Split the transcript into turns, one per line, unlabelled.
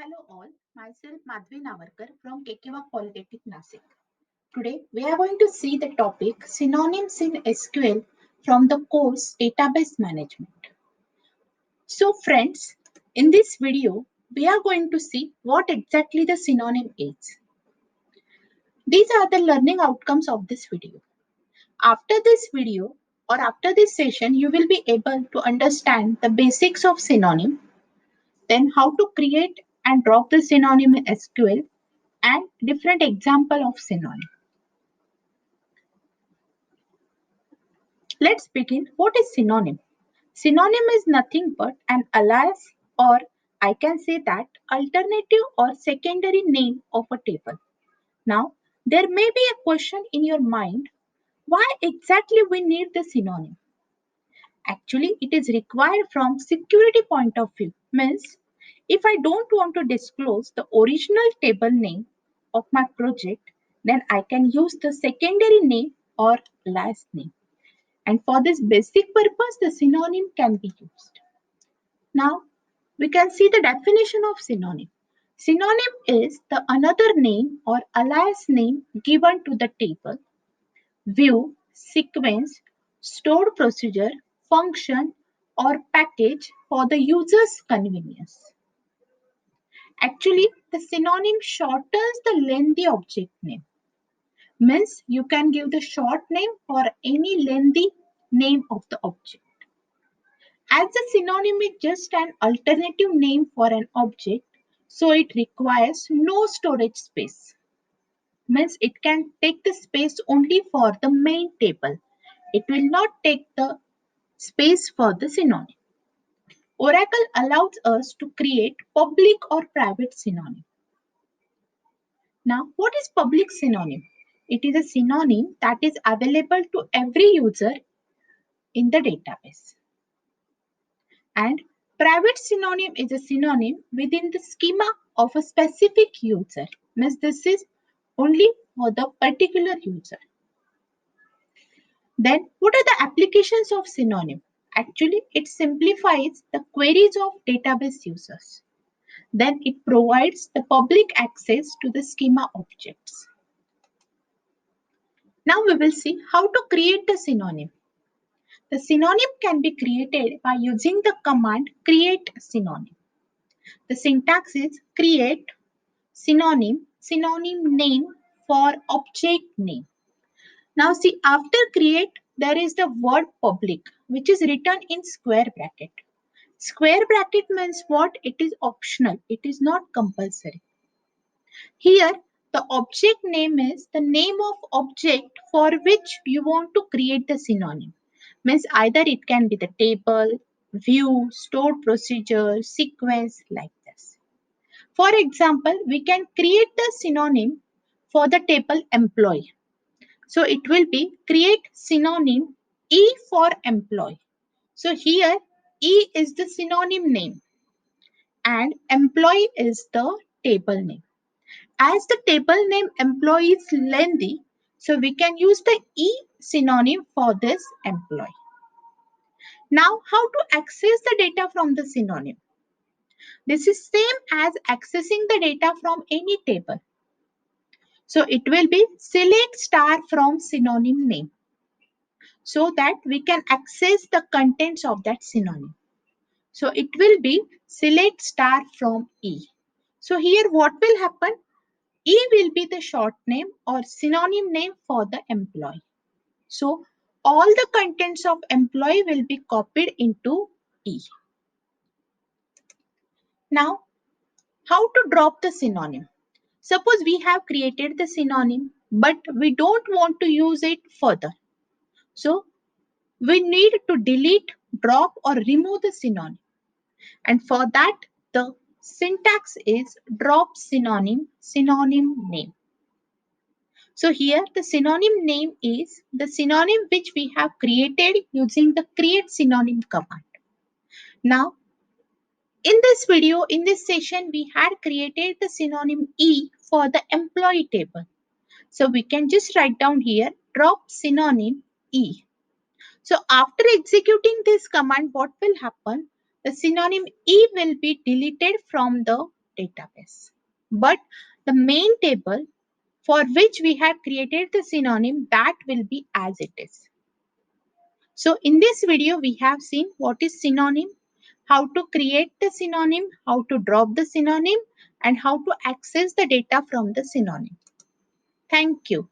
Hello all, myself Madhvi Navarkar from Kekewa Polytechnic Nasik. Today we are going to see the topic synonyms in SQL from the course Database Management. So friends, in this video we are going to see what exactly the synonym is. These are the learning outcomes of this video. After this video or after this session you will be able to understand the basics of synonym, then how to create and drop the synonym in SQL and different example of synonym. Let's begin. What is synonym? Synonym is nothing but an alias, or I can say that alternative or secondary name of a table. Now, there may be a question in your mind, why exactly we need the synonym? Actually, it is required from security point of view. Means, if I don't want to disclose the original table name of my project, then I can use the secondary name or alias name. And for this basic purpose, the synonym can be used. Now, we can see the definition of synonym. Synonym is the another name or alias name given to the table, view, sequence, stored procedure, function, or package for the user's convenience. Actually, the synonym shortens the lengthy object name. Means you can give the short name for any lengthy name of the object. As a synonym is just an alternative name for an object, so it requires no storage space. Means it can take the space only for the main table. It will not take the space for the synonym. Oracle allows us to create public or private synonym. Now, what is public synonym? It is a synonym that is available to every user in the database. And private synonym is a synonym within the schema of a specific user. Means this is only for the particular user. Then what are the applications of synonym? Actually, it simplifies the queries of database users. Then it provides the public access to the schema objects. Now we will see how to create the synonym. The synonym can be created by using the command create synonym. The syntax is create synonym, synonym name for object name. Now see, after create, there is the word public, which is written in square bracket. Square bracket means what? It is optional. It is not compulsory. Here, the object name is the name of object for which you want to create the synonym. Means either it can be the table, view, stored procedure, sequence, like this. For example, we can create the synonym for the table employee. So it will be create synonym E for employee. So here E is the synonym name and employee is the table name. As the table name employee is lengthy, so we can use the E synonym for this employee. Now, how to access the data from the synonym? This is same as accessing the data from any table. So it will be select star from synonym name so that we can access the contents of that synonym. So it will be select star from E. So here what will happen? E will be the short name or synonym name for the employee. So all the contents of employee will be copied into E. Now, how to drop the synonym? Suppose we have created the synonym, but we don't want to use it further. So we need to delete, drop or remove the synonym. And for that, the syntax is drop synonym, synonym name. So here the synonym name is the synonym which we have created using the create synonym command. Now, in this video, in this session, we had created the synonym E for the employee table. So we can just write down here drop synonym E. So after executing this command, what will happen? The synonym E will be deleted from the database. But the main table for which we have created the synonym, that will be as it is. So in this video, we have seen what is synonym, how to create the synonym, how to drop the synonym, and how to access the data from the synonym. Thank you.